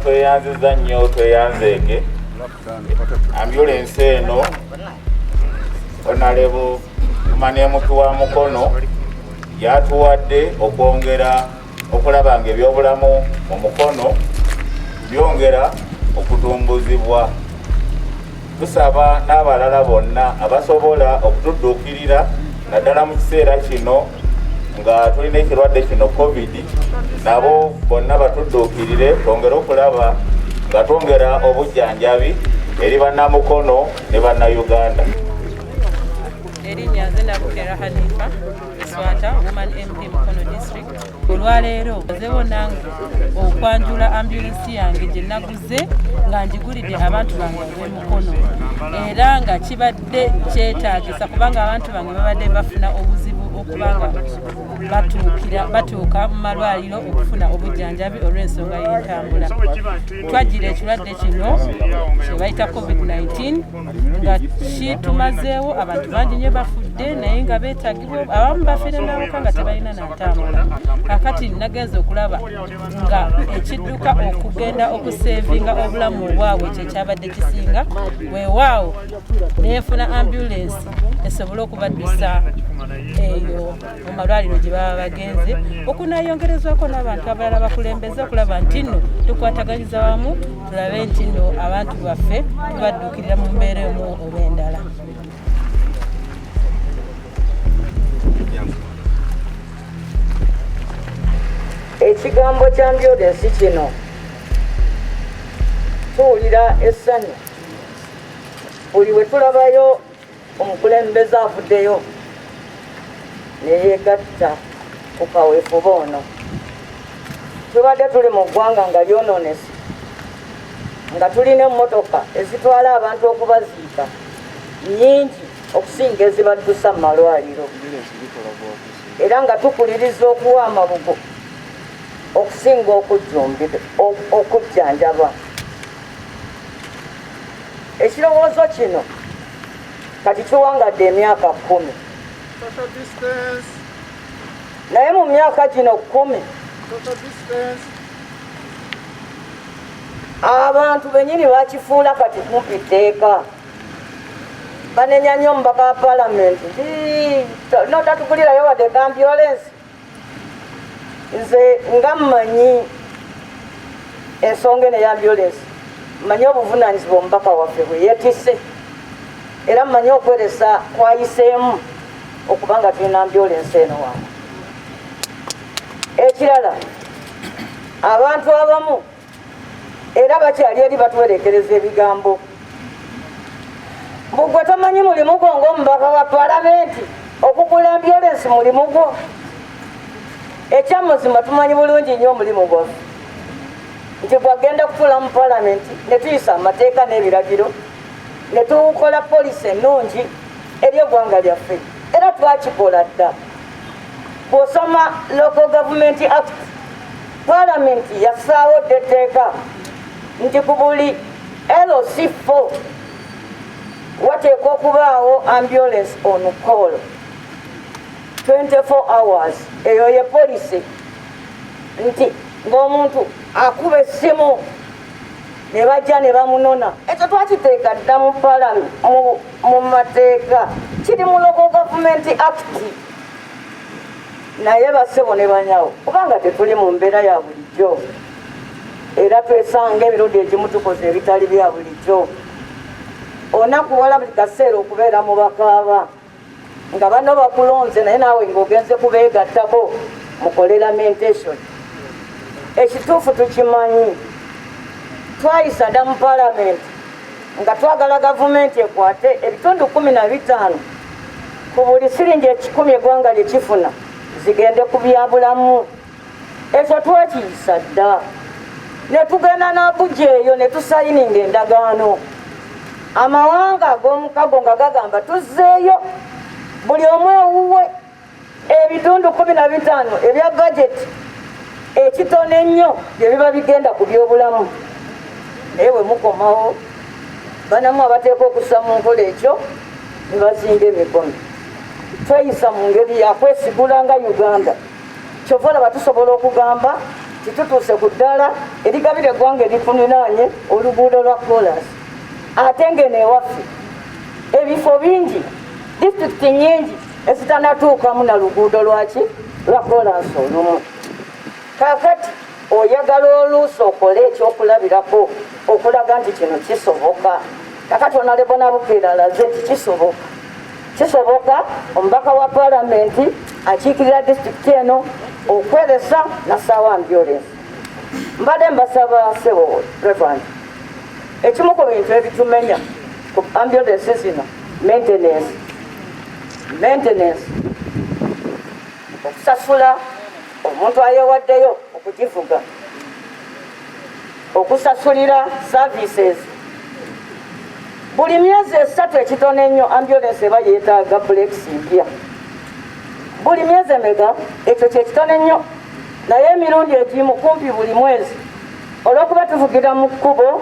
tweyanziza nnyo tweyanzeege ambulance eno Honorable Mane Mutuwa Mukono yatuwadde okwongera okulaba nga ebyobulamu mu Mukono byongera okutumbuzibwa. Tusaba n'abalala bonna abasobola okutudduukirira naddala mu kiseera kino nga tulina ekirwadde kino COVID, nabo bonna batudduukirire twongere okulaba nga twongera obujjanjabi eri bannamukono ne bannayuganda. Erinnya nze Nabukera Hanifa Swata, Woman MP Mukono District. Olwaleero nze bonange okwanjula ambulance yange gye naguze nga njigulidde abantu bange ab'e Mukono, era nga kibadde kyetaagisa kubanga abantu bange babadde bafuna obuzibu okubanga batuuka mu malwaliro okufuna obujjanjabi olw'ensonga y'entambula. Twagira ekirwadde kino kye bayita COVID-19 nga kitumazeewo abantu bangi nnyo bafudde naye nga beetagibwa, abamu bafiire n'awaka nga tebalina nantambula. Kakati nagenza okulaba nga ekidduka okugenda okuseevinga obulamu bwabwe kyekyabadde kisinga, weewaawo neefuna ambulance esobole okubaddusa eyo mu malwaliro gye baba bagenze, okunaayongerezwako n'abantu abalala bakulembeze okulaba nti nno tukwataganyiza wamu tulabe nti nno abantu baffe tubadduukirira mu mbeera emu oba endala. Ekigambo kya ambulance kino tuwulira essanyu buli we tulabayo omukulembeze avuddeyo neyegatta ku kaweefube ono. Tubadde tuli mu ggwanga nga lyonoonese, nga tulina emmotoka ezitwala abantu okubaziika nnyingi okusinga ezibaddusa mu malwaliro, era nga tukuliriza okuwa amabugo okusinga okujjanjaba. Ekirowoozo kino kati kiwangadde emyaka 10, naye mu myaka gino 10 abantu bennyini bakifuula kati kumpi tteeka. Banenya nnyo omubaka wa paalamenti notatugulirayo wadde ambulance. Nze nga mmanyi ensonga eno y'ambulance, mmanyi obuvunaanyizibwa omubaka waffe bwe yeetisse, era mmanyi okweresa kwayiseemu okubanga tulina ambulance eno wamu. Ekirala, abantu abamu era bakyali eri batuwerekereza ebigambo mbugwe tomanyi mulimu gwo ng'omubaka wa paalamenti okugula ambulance mulimu gwo. Ekyamazima tumanyi bulungi nnyo omulimu gwaffe nti gwagenda kutuula mu paalamenti ne tuyisa amateeka n'ebiragiro ne tukola poliisi ennungi eri eggwanga lyaffe, era twakikola dda. Bw'osoma Local Government Act, paalamenti yassaawo dda etteeka nti ku buli LC4 wateekwa okubaawo ambulance on call 24 hours. Eyo ye poliisi nti ng'omuntu akuba essimu ne bajja ne bamunona. Ekyo twakiteeka dda mu mateeka, kiri mu Local Government Act. Naye bassebo ne banyawo kubanga tetuli mu mbeera ya bulijjo, era twesanga ebirundu egimu tukoze ebitali bya bulijjo. Onakuwala buli kaseera okubeera mu bakaaba nga bano bakulonze naye naawe ng'ogenze kubeegattako mukole lamentation. Ekituufu tukimanyi, twayisa dda mu paalamenti nga twagala gavumenti ekwate ebitundu 15 ku buli siringi 10 eggwanga lye kifuna zigende ku byabulamu. Ekyo twakiyisa dda ne tugenda n'Abuja eyo ne tusayininga endagaano. Amawanga ag'omukago nga gagamba tuzzeeyo buli omu ewuwe ebitundu 15 ebya bajeti ekitono ennyo bye biba bigenda ku byobulamu. Naye bwe mukomawo banamu abateeka okussa mu nkola ekyo ne bazinga emikono. Tweyisa mu ngeri yakwesigula nga Uganda. Kyova olaba tusobola okugamba titutuuse ku ddala erigabira eggwanga erifuniraanye oluguudo lwa kolas ate ngeno ewaffe ebifo bingi disitulikiti nyingi ezitanatuukamu na luguudo lwaki lwa kolansi olumu kakati oyagala oluusi okole ekyokulabirako okulaga nti kino kisoboka kakati onalebo nabukeera alaze nti kisoboka omubaka wa palamenti akiikirira disitulikiti eno okweresa nasaawa ambulance mbadde mbasaba sebo reverend ekimu ku bintu ebitumenya ku ambulance zino maintenance okusasula omuntu ayewaddeyo okugivuga okusasulira services buli myezi 3 ekitono ennyo ambulance eba yeetaaga breaks mpya buli myezi emeka ekyo kyekitono ennyo naye emirundi egimu kumpi buli mwezi olw'okuba tuvugira mu kkubo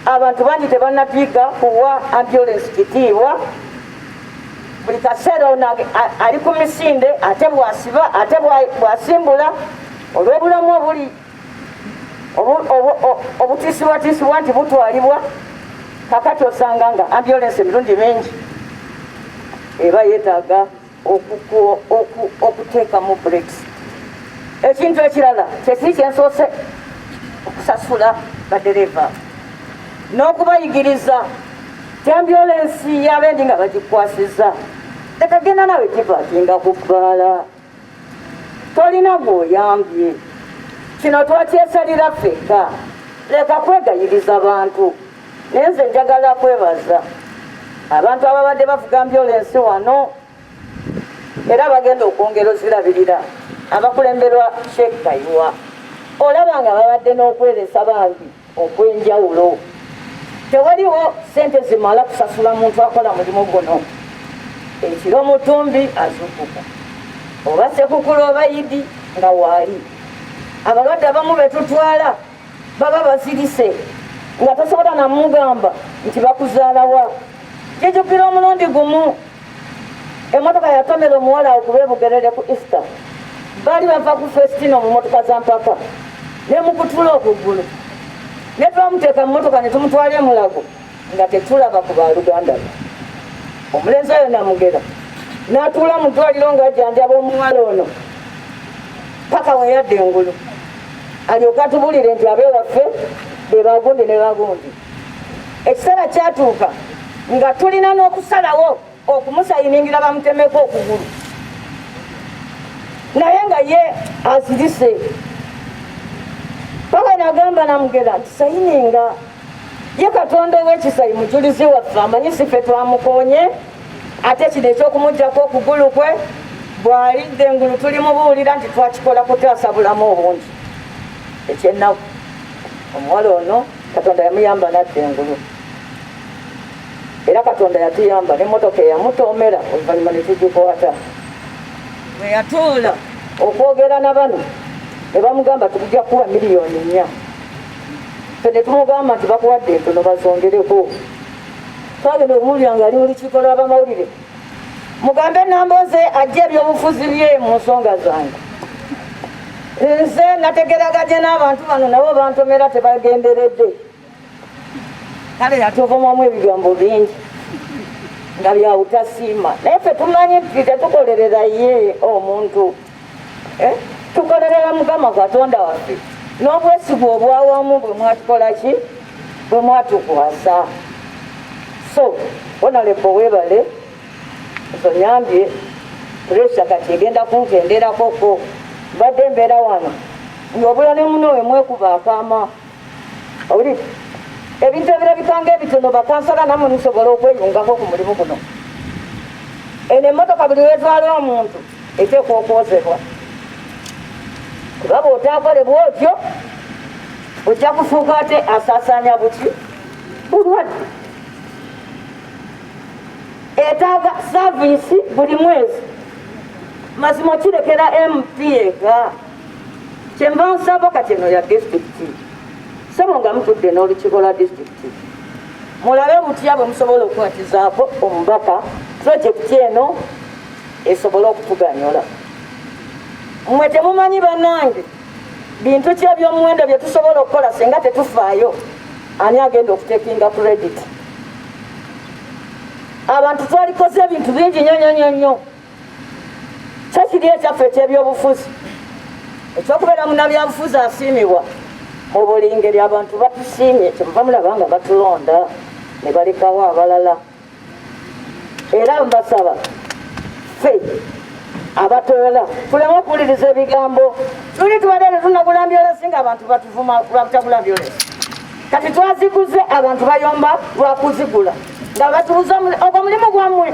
abantu bangi tebannapiika kuwa ambulance kitiibwa buli kaseera ono ali ku misinde ate bwasiba ate bwasimbula olw'obulamu obuli obutiisibwatiisibwa nti butwalibwa kakati osanga nga ambulance emirundi mingi eba yeetaaga okuteekamu breaks ekintu ekirala kyekiri kyensoose okusasula badereva n'okubayigiriza ti ambulance yabendi nga bagikwasiza leka genda nawe gipakinga ku bbaala tolina gweoyambye kino twakyesalira ffeka leka kwegayiriza bantu naye nze njagala kwebaza abantu ababadde bavuga ambulance wano era bagenda okwongera ozirabirira abakulemberwa Sheikh Kaiwa olaba nga babadde n'okweresa bangi okwenjawulo tewaliwo sente zimala kusasula muntu akola mulimu guno ekiro mutumbi azukuka oba sekukulu oba idi nga waali abalwadde abamu betutwala baba bazirise nga tosobola namugamba nti bakuzaalawa jijukira omulundi gumu emotoka yatomera omuwala okuba ebugerere ku Easter baali bava ku Festino mu motoka za mpaka nemukutula okugulu netwamuteeka mu motoka netumutwala emulago nga tetulaba ku baluganda omulenzi oyo namugera n'atuula mu ddwaliro ng'ajjanjaba omuwala ono paka weyadde engulu alyoka atubulire nti abewaffe bebagundi ne bagundi ekiseera kyatuuka nga tulina n'okusalawo okumusayiningira bamutemeko okugulu naye nga ye azirise paka nagamba namugera nti sayininga ye Katonda ow'ekisayi mujulizi waffe amanyi siffe twamukoonye ate kino eky'okumugyako okugulu kwe bw'alidde engulu tulimubuulira nti twakikola kutaasa bulamu obungi ekyennaku omuwala ono Katonda yamuyamba nadda engulu era Katonda yatuyamba n'emmotoka eyamutoomera oluvannyuma ne tugikwata bwe yatuula okwogera na bano ne bamugamba tugujja kuwa miliyoni 4 fe ne tumugamba nti bakuwadde entono bazongereko twagenda okumulira nga ali mu lukiiko lw'abamawulire mugambe enamboze ajja ebyobufuzi bye mu nsonga zange nze nategeraganye n'abantu bano nabo bantomera tebagenderedde kale yatuvumamu ebigambo bingi nga byawutasiima naye ffe tumanyi nti tetukolerera ye omuntu tukolerera Mukama Katonda waffe n'obwesigwa obwawamu bwe mwatukola ki bwe mwatukwasa so Honorable Webale nsonyambye puresha kati egenda kunkenderakoko mbadde mbeera wano ng'obula ne muno we mwekuba akaama owuli ebintu ebirabikanga ebitono bakansala namwe musobola okweyungako ku mulimu guno eno emmotoka buli wetwala omuntu eteekwa okwozebwa kuba bw'otaakolebwa otyo ojja kufuuka ate asaasaanya buki bulwadde etaaga saavisi buli mwezi mazima kirekera MP eka kyenva nsaba kati eno ya disitulikiti sebo nga mutudde n'olukiiko lwa disitulikiti mulabe butya bwe musobola okukwatizaako omubaka purojekiti eno esobole okutuganyola mmwe temumanyi bannange bintu ki ebyomuwendo bye tusobola okukola singa tetufaayo ani agenda okutekinga credit. Abantu twalikoze ebintu bingi nnyo kyekiri ekyaffe ekyebyobufuzi ekyokubeera munnabyabufuzi asiimibwa mu buli ngeri. Abantu batusiimye kyemuva mulaba nga batulonda ne balekawo abalala. Era mbasaba ffe abatoola tuleme okuwuliriza ebigambo tuli tubadde tunagula ambyolesi nga abantu batuvuma lwabutagula ambyolesi. Kati twaziguze abantu bayomba lwakuzigula nga batubuza ogwo mulimu gwammwe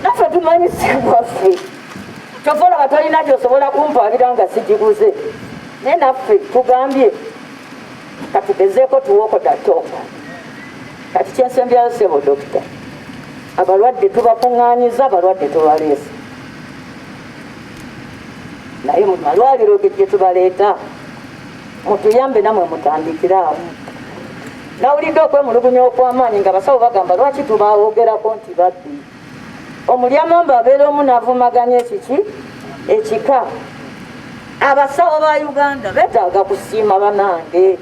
naffe tumanyi si gwaffe. Kyova olaba tolina gyosobola kumpaabira nga sigiguze naye naffe tugambye katugezeeko tuwooko tatooka. Kati kyensembyayo sebo dokita abalwadde tubakuŋŋaanyiza abalwadde tubaleese naye mu malwaliro gye tubaleeta mutuyambe namwe mutandikire awo. Nawulidde okwemulugunya okw'amaanyi nga basawo bagamba lwaki tubawoogerako nti babbi. Omulyamamba abeera omu n'avumaganya ekiki ekika. Abasawo ba Uganda beetaaga kusiima banange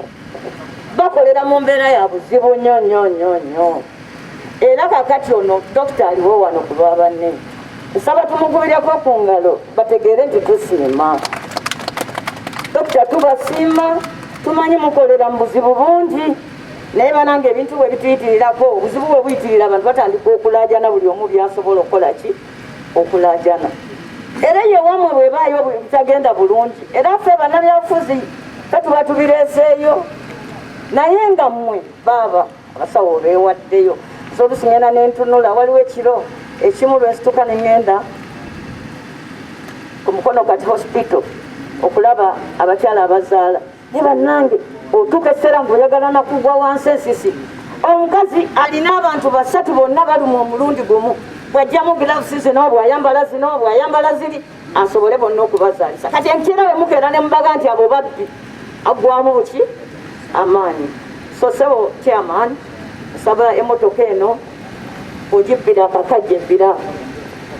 bakolera mu mbeera ya buzibu nnyo. Era kakati ono dokita aliwo wano ku lwa banne nsaba tumugubireko ku ngalo bategeere nti tusiima. Dokita tubasiima tumanyi mukolera mu buzibu bungi naye banange ebintu bwe bituyitirirako obuzibu bwe buyitirira abantu batandika okulaajana buli omu byasobola okukola ki okulaajana. Era ye wamwe bwebaayo bitagenda bulungi era ffe bannabyabufuzi tetuba tubireeseeyo naye nga mmwe baaba abasawo beewaddeyo. Oluusi ngenda nentunula waliwo ekiro ekimu lwensituka neŋŋenda ku Mukono kati hospital okulaba abakyala abazaala ne bannange otuuka ekiseera ng'oyagala nakugwa wansi ensisi omukazi alina abantu basatu bonna baluma omulundi gumu bwajjamu gilavusi zino bwayambala ziri asobole bonna okubazaalisa. Kati enkiera bwe mukeera ne mubaga nti abo babbi aggwamu buki amaanyi. So sebo chairman nsaba emmotoka eno ogibbira akakajja ebbira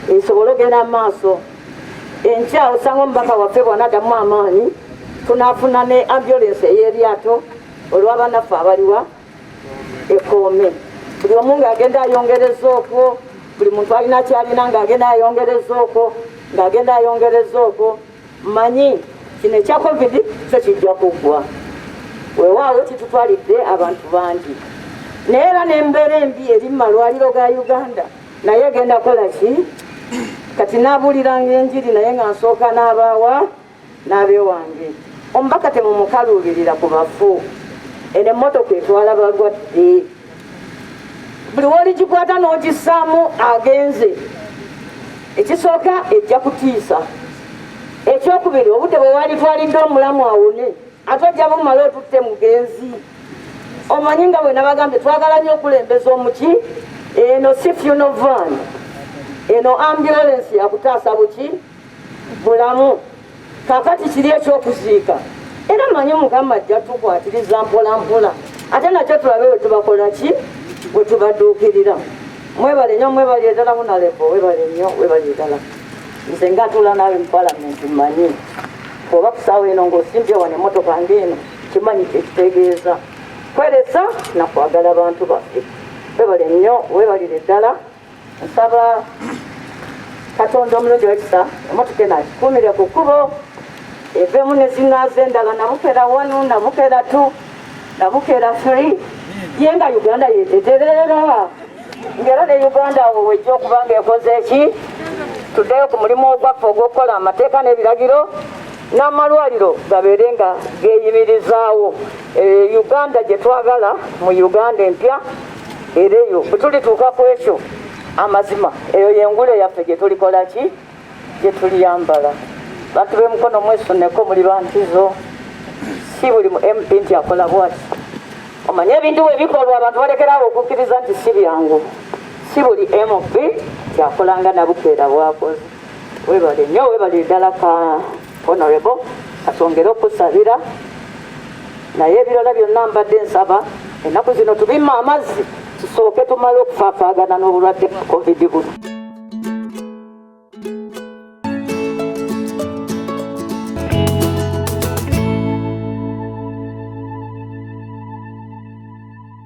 esobole ogenda mu maaso. Enkya osanga omubaka waffe bwanaddamu amaanyi tunaafuna ne ambulance ey'eryato olw'abannaffe abaliwa Ekkoome. Buli omu ng'agenda ayongereza okwo, buli muntu alina kyalina ng'agenda ayongereza okwo mmanyi kino ekya covid kyo kijja kuggwa weewaawo kitutwalidde abantu bangi naye era n'embeera embi eri mu malwaliro ga Uganda naye egenda kola ki kati naabuuliranga enjiri naye nga nsooka n'abaawa n'abeewange. Omubaka temumukaluubirira ku bafu eno emmotoka etwala balwadde buli w'oligikwata n'ogissaamu agenze. Ekisooka ejja kutiisa. Ekyokubiri obudde bwe walitwalidde omulamu awone ate ojja bumala otutte mugenzi. Omanyi nga bwe nabagambye twagala nnyo okulembeza omuki eno si funeral van eno ambulance yakutaasa buki bulamu. Kakati kiri ekyokuziika era manyi Mukama ajja tukwatiriza mpola mpola ate nakyo tulabe we tubakola ki bwe tubadduukirira. Mwebale nnyo mwebale ddala bunalebo webale nnyo webale ddala. Nze ngatula naawe mu palamenti mmanyi oba kusaawa eno ng'osimbye wano emmotoka ng'eno kimanyi kyekitegeeza kweresa nakwagala bantu baffe. Webale nnyo webalire ddala. Nsaba Katonda omulungi w'ekisa emmotoka eno agikuumire ku kkubo evemu ne zinaaze endala Nabukera 1 Nabukera 2 Nabukera 3 ye nga Uganda yeteterera ng'era ne Uganda awo wejja okuba ng'ekoze eki tuddeyo ku mulimu ogwaffe ogw'okukola amateeka n'ebiragiro n'amalwaliro gabeere nga geeyimirizaawo. Uganda gye twagala mu Uganda empya era eyo bwe tulituuka ku ekyo amazima eyo y'engule yaffe gye tulikola ki gye tuliyambala. Bantu b'Emukono mwesuneko muli bantizo si buli mu MP nti akola bwati. Omanye ebintu bwe bikolwa abantu balekerawo okukkiriza nti si byangu. Si buli MP kyakolanga Nabukera bwakoze. Webale nnyo webale ddala ka honorable katwongere okusabira naye ebirala byonna mbadde nsaba ennaku zino tubimma amazzi tusooke tumale okufaafaagana n'obulwadde COVID buno.